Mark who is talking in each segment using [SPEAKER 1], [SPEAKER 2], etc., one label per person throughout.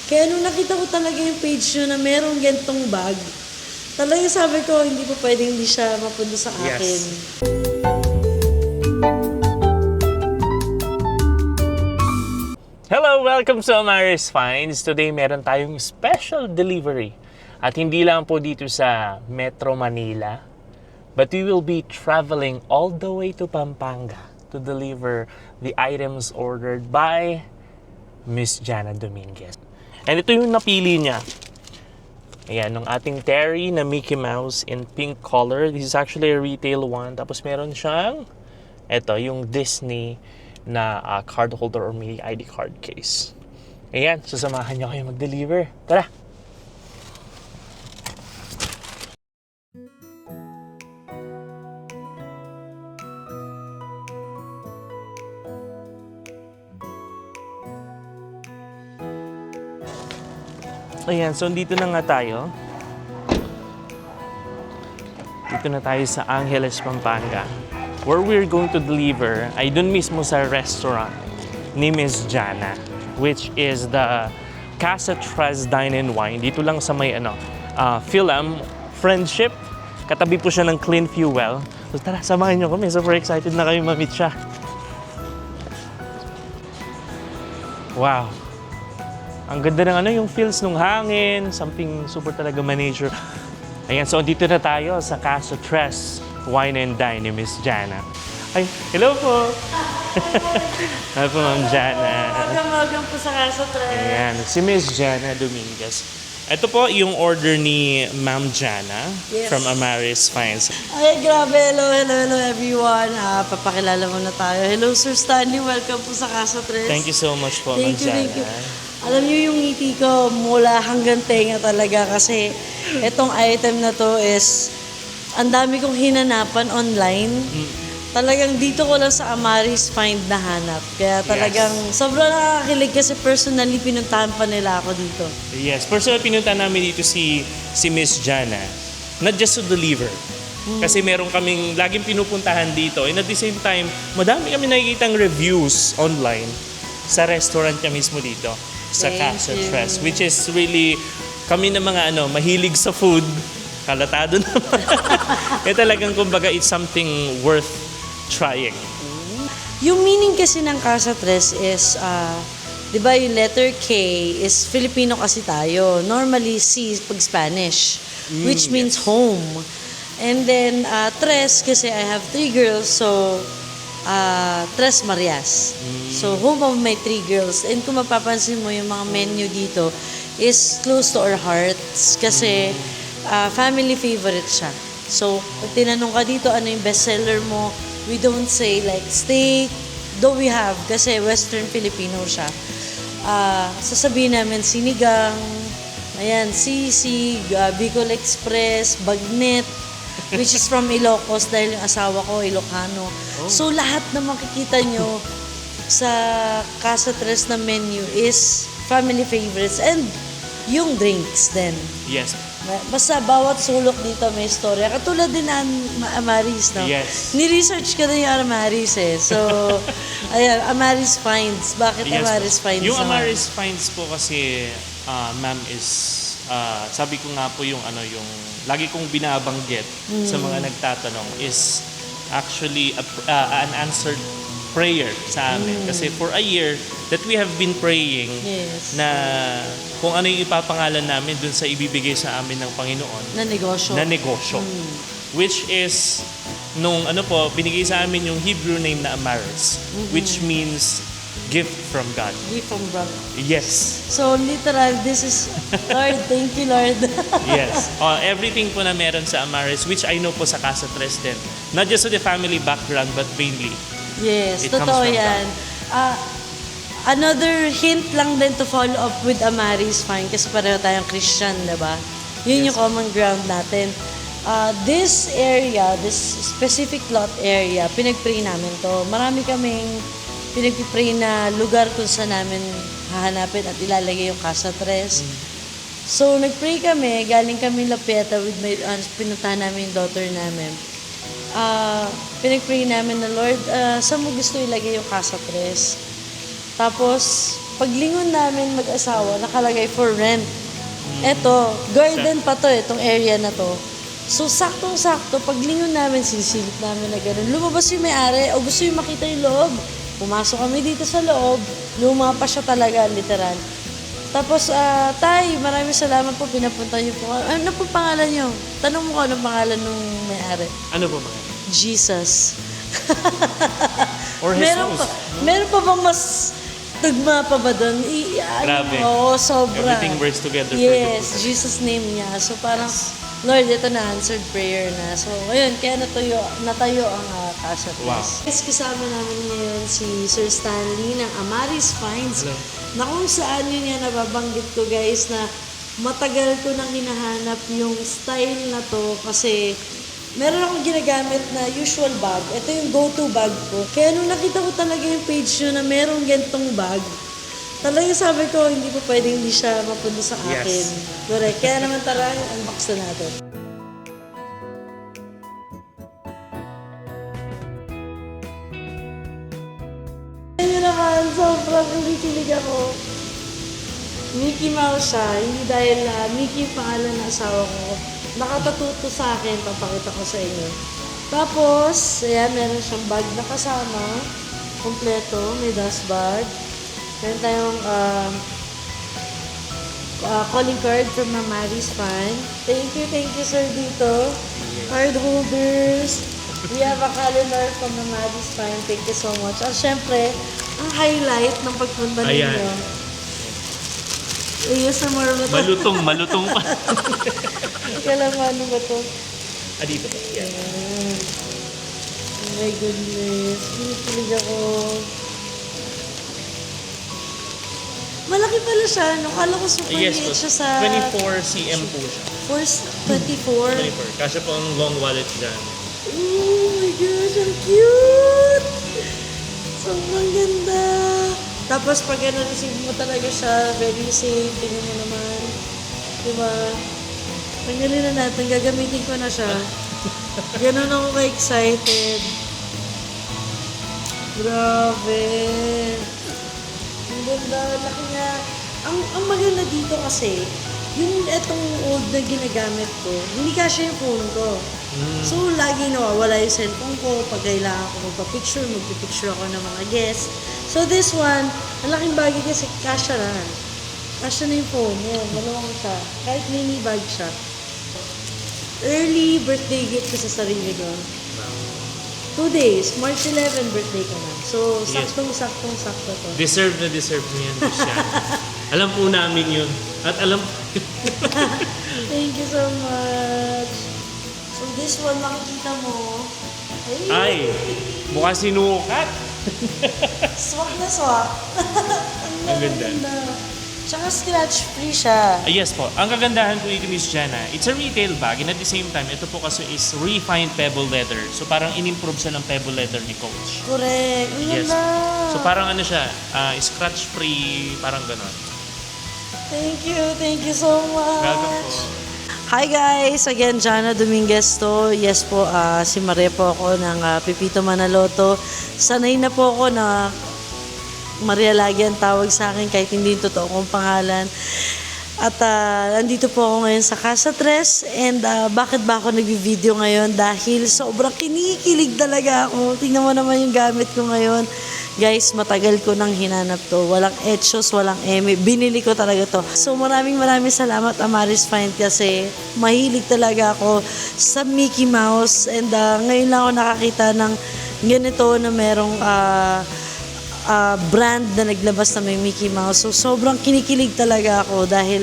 [SPEAKER 1] Kaya nung nakita ko talaga yung page nyo na merong gantong bag, talagang sabi ko, hindi po pwedeng hindi siya mapunta sa akin.
[SPEAKER 2] Yes. Hello! Welcome to Amaris Finds. Today meron tayong special delivery. At hindi lang po dito sa Metro Manila, but we will be traveling all the way to Pampanga to deliver the items ordered by Miss Jana Dominguez. And ito yung napili niya. Ayan, ng ating Terry na Mickey Mouse in pink color. This is actually a retail one. Tapos meron siyang, ito, yung Disney na card holder or mini ID card case. Ayan, sasamahan niyo kayo mag-deliver. Tara! Ayan, so dito na nga tayo. Dito na tayo sa Angeles, Pampanga. Where we're going to deliver ay dun mismo sa restaurant ni Miss Jana, which is the Casa Tres Dine and Wine. Dito lang sa may Philam Friendship. Katabi po siya ng Clean Fuel. So tara, samahan niyo kami. Super excited na kayo ma-meet siya. Wow! Ang ganda ng yung feels ng hangin, something super talaga manager. Ayan, so dito na tayo sa Casa Tres Wine and Dine ni Miss Jana. Ay, hello po! Hello po, Ma'am Jana.
[SPEAKER 1] Magam po sa Casa Tres.
[SPEAKER 2] Ayan, si Miss Jana Dominguez. Ito po yung order ni Ma'am Jana from Amaris Finds.
[SPEAKER 1] Ay, grabe. Hello everyone. Papakilala muna tayo. Hello, Sir Stanley. Welcome po sa Casa Tres.
[SPEAKER 2] Thank you so much po, Ma'am Jana.
[SPEAKER 1] Thank you. Alam niyo yung ngiti ko mula hanggang tenga talaga kasi itong item na to is ang dami kong hinanapan online. Talagang dito ko lang sa Amaris Find nahanap. Kaya talagang sobrang nakakilig kasi personally pinuntahan pa nila ako dito.
[SPEAKER 2] Yes, personal pinuntahan namin dito si Miss Jana. Not just to deliver. Kasi meron kaming laging pinupuntahan dito. And at the same time, madami kami nakikitang reviews online sa restaurant niya mismo dito. Sa Casa Tres, which is really kami na mga mahilig sa food, kalatado naman. Kaya talagang kumbaga it's something worth trying.
[SPEAKER 1] Yung meaning kasi ng Casa Tres is, di ba yung letter K is Filipino kasi tayo. Normally C pag Spanish, which means home. And then Tres kasi I have 3 girls, so Tres Marias. So, home of my 3 girls. And kung mapapansin mo, yung mga menu dito is close to our hearts kasi family favorite siya. So, pag tinanong ka dito, ano yung bestseller mo, we don't say like steak, though we have, kasi Western Filipino siya. Sasabihin namin sinigang, ayan, sisig, Bicol Express, bagnet, which is from Ilocos dahil yung asawa ko Ilocano. So lahat na makikita nyo sa Casa Tres na menu is family favorites and yung drinks din.
[SPEAKER 2] Yes.
[SPEAKER 1] Basta bawat sulok dito may istorya. Katulad din ng Amaris, no?
[SPEAKER 2] Yes.
[SPEAKER 1] Ni-research ko din yung Amaris eh. So, ayan, Amaris Finds. Bakit Amaris Finds?
[SPEAKER 2] Yung Amaris Finds po kasi, ma'am, is sabi ko nga po yung yung lagi kong binabanggit sa mga nagtatanong is actually an answered prayer sa amin. Kasi for a year that we have been praying na kung ano yung ipapangalan namin dun sa ibibigay sa amin ng Panginoon
[SPEAKER 1] Na
[SPEAKER 2] negosyo. Which is nung binigay sa amin yung Hebrew name na Amaris, which means gift from God.
[SPEAKER 1] Gift from God.
[SPEAKER 2] Yes.
[SPEAKER 1] So, literal, this is, Lord, thank you, Lord.
[SPEAKER 2] Yes. Everything po na meron sa Amaris, which I know po sa Casa Tres din. Not just with the family background, but mainly.
[SPEAKER 1] Yes,
[SPEAKER 2] It comes
[SPEAKER 1] totoo
[SPEAKER 2] from
[SPEAKER 1] yan. Another hint lang din to follow up with Amaris Fine kasi pareho tayong Christian, diba? Yun yung common ground natin. This area, this specific lot area, pinag-pray namin to. Marami kaming pinag-pray na lugar kung saan namin hahanapin at ilalagay yung Casa Tres. So, nag-pray kami, galing kami La Pieta with my, pinuntahan namin yung daughter namin. Pinag-pray namin na, Lord, saan mo gusto ilagay yung Casa Tres? Tapos, paglingon namin mag-asawa, nakalagay for rent. Eto, garden pa to, itong area na to. So, saktong-sakto, paglingon namin, sinisilip namin na gano'n. Lumabas yung may-ari, o gusto yung makita yung loob. Pumasok kami dito sa loob, lumapa siya talaga, literal. Tapos, Tay, maraming salamat po, pinapunta niyo po. Ano po pangalan niyo? Tanong mo ko anong pangalan nung may-ari.
[SPEAKER 2] Ano po mga?
[SPEAKER 1] Jesus.
[SPEAKER 2] Or Jesus.
[SPEAKER 1] Meron pa bang mas tugma pa ba doon?
[SPEAKER 2] Grabe.
[SPEAKER 1] Oo, sobra.
[SPEAKER 2] Everything works together for
[SPEAKER 1] Yes,
[SPEAKER 2] good.
[SPEAKER 1] Jesus name niya. So parang, Lord, ito na, answered prayer na. So, ayun, kaya natayo ang Casa Tres.
[SPEAKER 2] Wow.
[SPEAKER 1] Yes, kasama namin ngayon si Sir Stanley ng Amaris Finds.
[SPEAKER 2] Hello.
[SPEAKER 1] Na kung saan yun yan nababanggit ko guys na matagal ko nang hinahanap yung style na to kasi meron akong ginagamit na usual bag. Ito yung go-to bag ko. Kaya nung nakita ko talaga yung page nyo na merong gantong bag, talaga sabi ko, hindi po pwedeng hindi siya mapunta sa akin.
[SPEAKER 2] Yes.
[SPEAKER 1] Correct. Kaya naman tara, unbox na natin. Ayun naman, sobrang kinikilig ako. Mickey Mouse siya, hindi dahil Mickey yung pangalan ng asawa ko. Nakatatuto sa akin, papakita ko sa inyo. Tapos, ayan, meron siyang bag na kasama. Kompleto, may dust bag. Meron tayong calling card from Mamaris Fan. Thank you sir dito. Card holders. We have a calendar from Mamaris Fan. Thank you so much. At syempre, ang highlight ng pagpunta
[SPEAKER 2] Ayan.
[SPEAKER 1] ninyo. Ayos na more ba ito?
[SPEAKER 2] Malutong pa.
[SPEAKER 1] Kailan mo ano ba ito?
[SPEAKER 2] Dito po. Yeah.
[SPEAKER 1] Ayan. Oh my goodness. Pinipilig ako. Malaki pala siya. No? Kala ko super
[SPEAKER 2] Yes
[SPEAKER 1] liit
[SPEAKER 2] po.
[SPEAKER 1] siya sa...
[SPEAKER 2] 24 cm po siya.
[SPEAKER 1] Force 24.
[SPEAKER 2] 24. Kasya po ang long wallet dyan.
[SPEAKER 1] Oh my gosh, ang cute! Sobrang ganda. Tapos pag na-receive mo talaga siya, very safe. Tingnan mo naman. Diba? Tanggalin na natin. Gagamitin ko na siya. Ganun ako ka-excited. Grabe. Ang ganda. Laki niya. Ang maganda dito kasi, yung etong old na ginagamit ko, hindi kasya yung phone ko. So, lagi nawawala yung cellphone ko. Pag kailangan ko magpipicture ako ng mga guests. So, this one, ang laking bagay kasi kasya na. Kasya na yung phone. Yan, maluwang siya. Kahit mini bag siya. Early birthday gift ko sa sarili ko. 2 days. March 11, birthday ko na. So,
[SPEAKER 2] Yes.
[SPEAKER 1] saktong-sakto to.
[SPEAKER 2] Deserve na deserve mo yan, Christian. Alam po namin yun. At alam...
[SPEAKER 1] Thank you so much. So, this one, makikita mo.
[SPEAKER 2] Ay! Mukha sinukat!
[SPEAKER 1] Swak na swak.
[SPEAKER 2] Ang ganda.
[SPEAKER 1] Tsaka scratch-free siya.
[SPEAKER 2] Yes po. Ang kagandahan po dito, Miss Jana, it's a retail bag and at the same time, ito po kasi is refined pebble leather. So parang in-improve siya ng pebble leather ni Coach.
[SPEAKER 1] Correct. Ang
[SPEAKER 2] Yes.
[SPEAKER 1] ganda.
[SPEAKER 2] So parang ano siya, scratch-free, parang ganon.
[SPEAKER 1] Thank you so much.
[SPEAKER 2] Welcome po.
[SPEAKER 1] Hi guys! Again, Jana Dominguez to. Yes po, si Maria po ako ng Pepito Manaloto. Sanay na po ako na Maria lagi ang tawag sa akin kahit hindi totoo kong pangalan. At nandito po ako ngayon sa Casa Tres. And bakit ba ako nag-video ngayon? Dahil sobrang kinikilig talaga ako. Tingnan mo naman yung gamit ko ngayon. Guys, matagal ko nang hinanap to. Walang etchos, walang eme. Binili ko talaga to. So maraming salamat Amaris Find kasi mahilig talaga ako sa Mickey Mouse. And ngayon lang ako nakakita ng ganito na merong brand na naglabas na may Mickey Mouse. So, sobrang kinikilig talaga ako dahil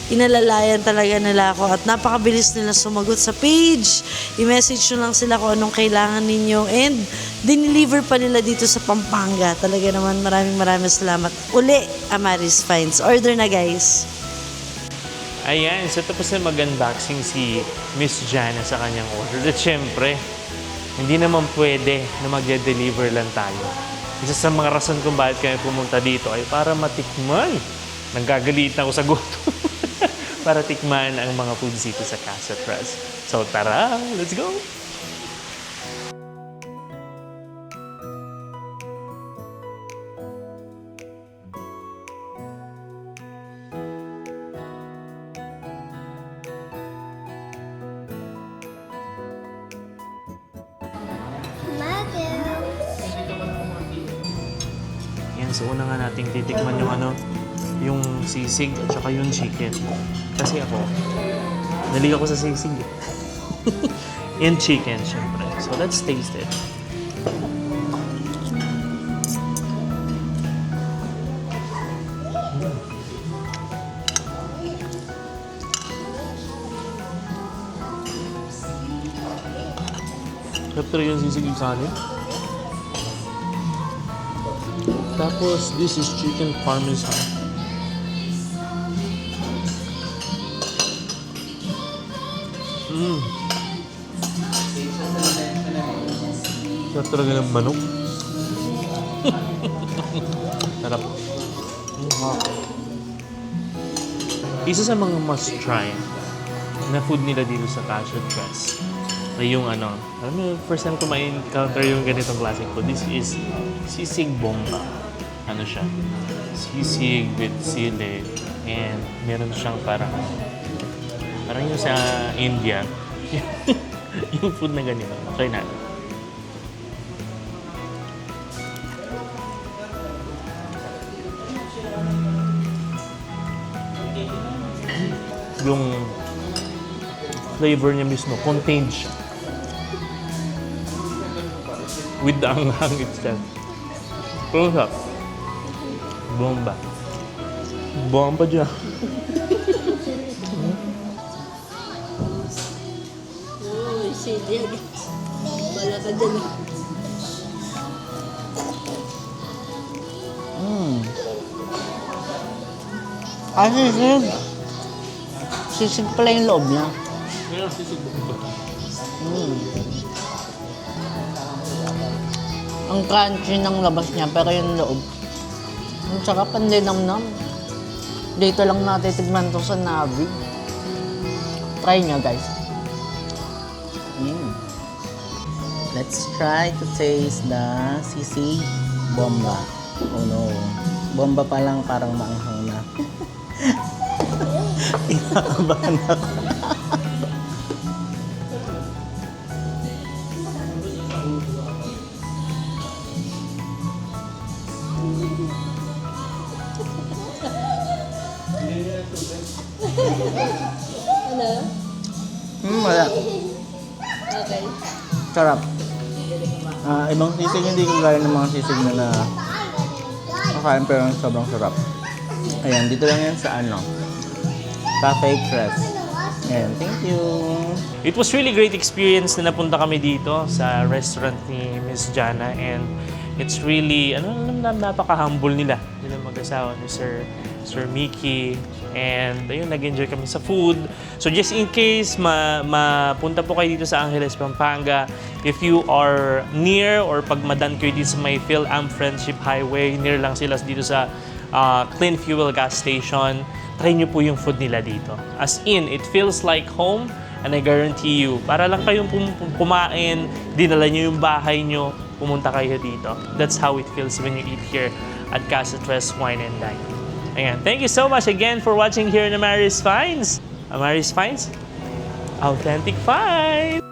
[SPEAKER 1] inalalayan talaga nila ako at napakabilis nila sumagot sa page. I-message nyo lang sila kung anong kailangan ninyo and dineliver pa nila dito sa Pampanga. Talaga naman maraming salamat. Uli, Amaris Finds. Order na guys.
[SPEAKER 2] Ayan, so tapos na mag-unboxing si Miss Jana sa kanyang order. At syempre, hindi naman pwede na mag-deliver lang tayo. Isa sa mga rason kung bakit kami pumunta dito ay para matikman. Nanggagalit na ako sa gutom. Para tikman ang mga foods dito sa Casa Tres. So tara, let's go! So una nga nating titikman yung yung sisig at saka yung chicken. Kasi ako, nalig ako sa sisig. And chicken, syempre. So let's taste it. Sarap talaga yung sisig sa akin. Tapos, this is chicken parmesan. Sarap talaga ng manok. Sarap. Isa sa mga must-try na food nila dito sa Casa Tres ay yung alam mo, first time ko ma-encounter yung ganitong klaseng food. This is sisig bomba. Ano siya? Sisig with sili and meron siyang parang yung sa India. Yung food na ganito. Try natin. Yung flavor niya mismo, contained siya. With the anghang itself. Pero sarap. Bomba. Bomba dyan.
[SPEAKER 1] Uy, sige. Wala ka dyan.
[SPEAKER 3] Sisig. Sisig pala yung loob niya.
[SPEAKER 2] Ngayon, sisig bomba.
[SPEAKER 3] Ang crunchy ng labas niya, pero yung loob. Ang sarap, ang linamnam. Dito lang natitigman to sa Navi. Try niya, guys. Let's try to taste the sisig bomba. Oh no. Bomba pa lang parang maanghang na. Kinakabahan ako. Wala.
[SPEAKER 1] Okay.
[SPEAKER 3] Sarap. Ibang sisig hindi ko gaya ng mga sisig na nakain pero sobrang sarap. Ayan, dito lang yan sa Cafe Tres. Ayan, thank you.
[SPEAKER 2] It was really great experience na napunta kami dito sa restaurant ni Miss Jana, and it's really, napaka-humble nila mag-asawa ni Sir Mickey, and ayun, nag-enjoy kami sa food. So just in case mapunta po kayo dito sa Angeles, Pampanga, if you are near or pag madan kayo dito sa may Phil-Am Friendship Highway, near lang sila dito sa Clean Fuel gas station, try nyo po yung food nila dito. As in, it feels like home, and I guarantee you, para lang kayong kumain, dinala nyo yung bahay nyo, pumunta kayo dito. That's how it feels when you eat here at Casa Tres Wine and Dine. Ayan. Thank you so much again for watching here in Amaris Finds. Amaris Finds, authentic finds!